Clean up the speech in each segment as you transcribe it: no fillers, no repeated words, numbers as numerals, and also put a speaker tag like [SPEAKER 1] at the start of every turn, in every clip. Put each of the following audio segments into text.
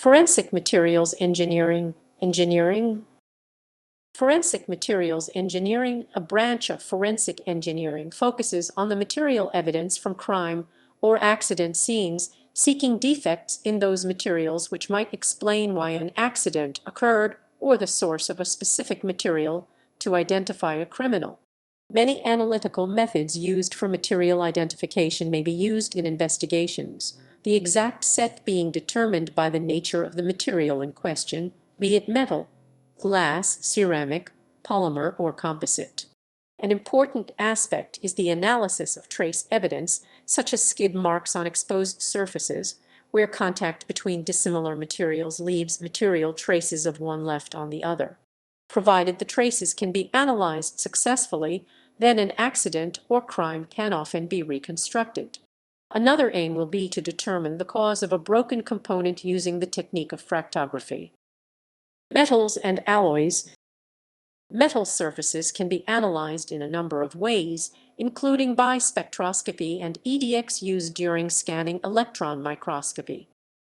[SPEAKER 1] Forensic materials engineering. Forensic materials engineering, a branch of forensic engineering, focuses on the material evidence from crime or accident scenes, seeking defects in those materials which might explain why an accident occurred or the source of a specific material to identify a criminal. Many analytical methods used for material identification may be used in investigations, the exact set being determined by the nature of the material in question, be it metal, glass, ceramic, polymer, or composite. An important aspect is the analysis of trace evidence, such as skid marks on exposed surfaces, where contact between dissimilar materials leaves material traces of one left on the other. Provided the traces can be analyzed successfully, then an accident or crime can often be reconstructed. Another aim will be to determine the cause of a broken component using the technique of fractography. Metals and alloys. Metal surfaces can be analyzed in a number of ways, including by spectroscopy and EDX used during scanning electron microscopy.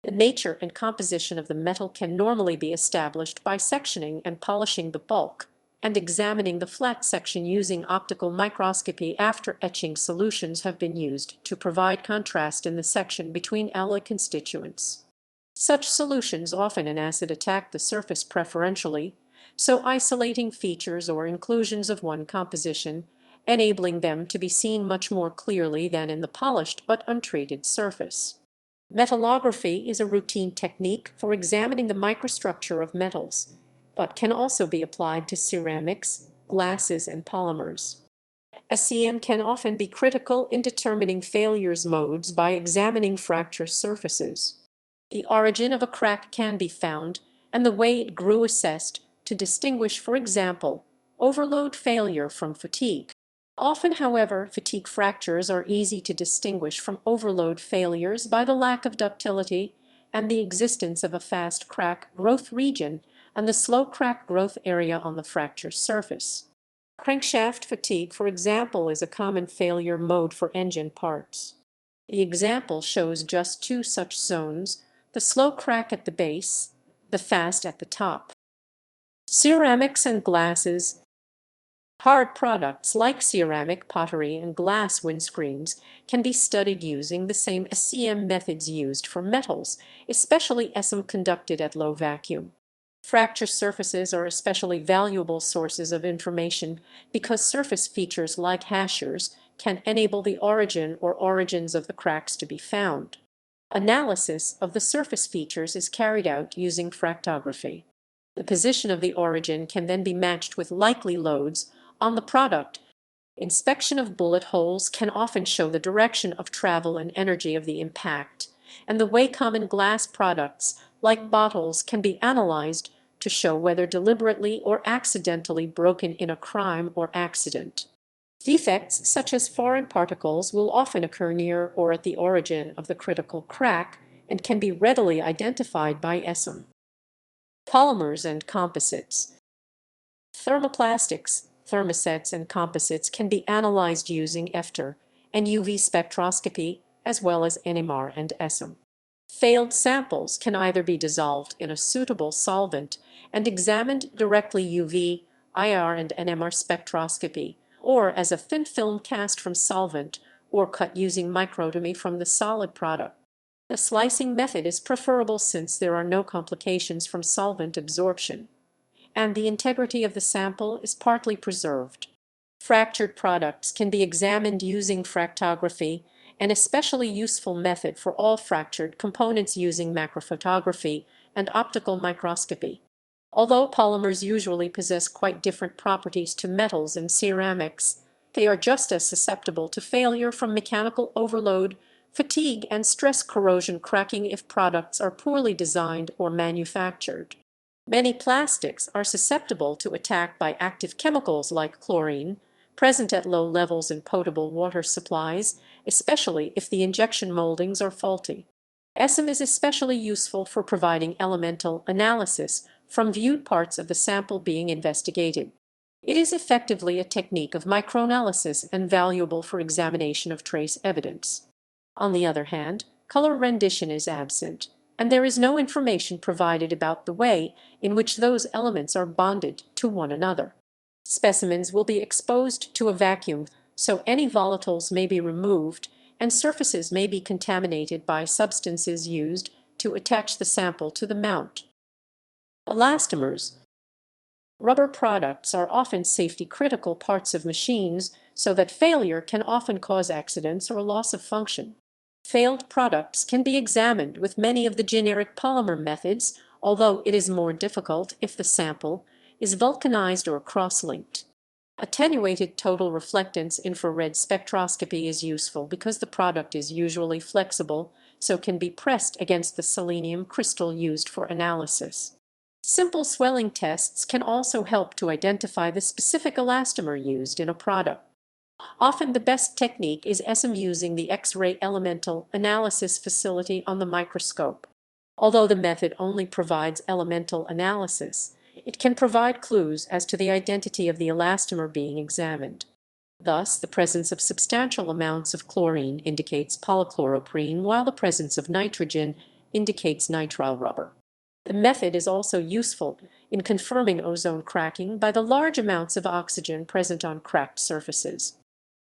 [SPEAKER 1] The nature and composition of the metal can normally be established by sectioning and polishing the bulk, and examining the flat section using optical microscopy after etching solutions have been used to provide contrast in the section between alloy constituents. Such solutions often in acid attack the surface preferentially, so isolating features or inclusions of one composition, enabling them to be seen much more clearly than in the polished but untreated surface. Metallography is a routine technique for examining the microstructure of metals, but can also be applied to ceramics, glasses, and polymers. SEM can often be critical in determining failures modes by examining fracture surfaces. The origin of a crack can be found, and the way it grew assessed, to distinguish, for example, overload failure from fatigue. Often, however, fatigue fractures are easy to distinguish from overload failures by the lack of ductility and the existence of a fast crack growth region and the slow crack growth area on the fracture surface. Crankshaft fatigue, for example, is a common failure mode for engine parts. The example shows just two such zones: the slow crack at the base, the fast at the top. Ceramics and glasses. Hard products like ceramic pottery and glass windscreens can be studied using the same SEM methods used for metals, especially SEM conducted at low vacuum. Fracture surfaces are especially valuable sources of information because surface features like hachures can enable the origin or origins of the cracks to be found. Analysis of the surface features is carried out using fractography. The position of the origin can then be matched with likely loads on the product. Inspection of bullet holes can often show the direction of travel and energy of the impact, and the way common glass products, like bottles, can be analyzed to show whether deliberately or accidentally broken in a crime or accident. Defects such as foreign particles will often occur near or at the origin of the critical crack and can be readily identified by SEM. Polymers and composites. Thermoplastics, thermosets, and composites can be analyzed using FTIR and UV spectroscopy, as well as NMR and SEM. Failed samples can either be dissolved in a suitable solvent and examined directly UV, IR, and NMR spectroscopy, or as a thin film cast from solvent, or cut using microtomy from the solid product. The slicing method is preferable since there are no complications from solvent absorption, and the integrity of the sample is partly preserved. Fractured products can be examined using fractography, an especially useful method for all fractured components using macrophotography and optical microscopy. Although polymers usually possess quite different properties to metals and ceramics, they are just as susceptible to failure from mechanical overload, fatigue, and stress corrosion cracking if products are poorly designed or manufactured. Many plastics are susceptible to attack by active chemicals like chlorine, present at low levels in potable water supplies, especially if the injection moldings are faulty. SEM is especially useful for providing elemental analysis from viewed parts of the sample being investigated. It is effectively a technique of microanalysis and valuable for examination of trace evidence. On the other hand, color rendition is absent, and there is no information provided about the way in which those elements are bonded to one another. Specimens will be exposed to a vacuum, so any volatiles may be removed, and surfaces may be contaminated by substances used to attach the sample to the mount. Elastomers. Rubber products are often safety-critical parts of machines, so that failure can often cause accidents or loss of function. Failed products can be examined with many of the generic polymer methods, although it is more difficult if the sample is vulcanized or cross-linked. Attenuated total reflectance infrared spectroscopy is useful because the product is usually flexible, so can be pressed against the selenium crystal used for analysis. Simple swelling tests can also help to identify the specific elastomer used in a product. Often the best technique is using the X-ray elemental analysis facility on the microscope. Although the method only provides elemental analysis, it can provide clues as to the identity of the elastomer being examined. Thus, the presence of substantial amounts of chlorine indicates polychloroprene, while the presence of nitrogen indicates nitrile rubber. The method is also useful in confirming ozone cracking by the large amounts of oxygen present on cracked surfaces.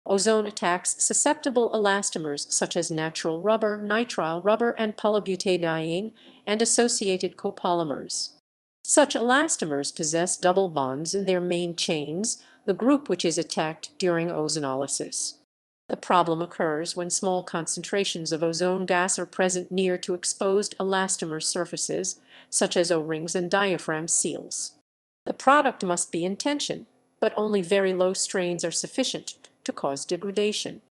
[SPEAKER 1] Ozone attacks susceptible elastomers such as natural rubber, nitrile rubber, and polybutadiene and associated copolymers. Such elastomers possess double bonds in their main chains, the group which is attacked during ozonolysis. The problem occurs when small concentrations of ozone gas are present near to exposed elastomer surfaces, such as O-rings and diaphragm seals. The product must be in tension, but only very low strains are sufficient to cause degradation.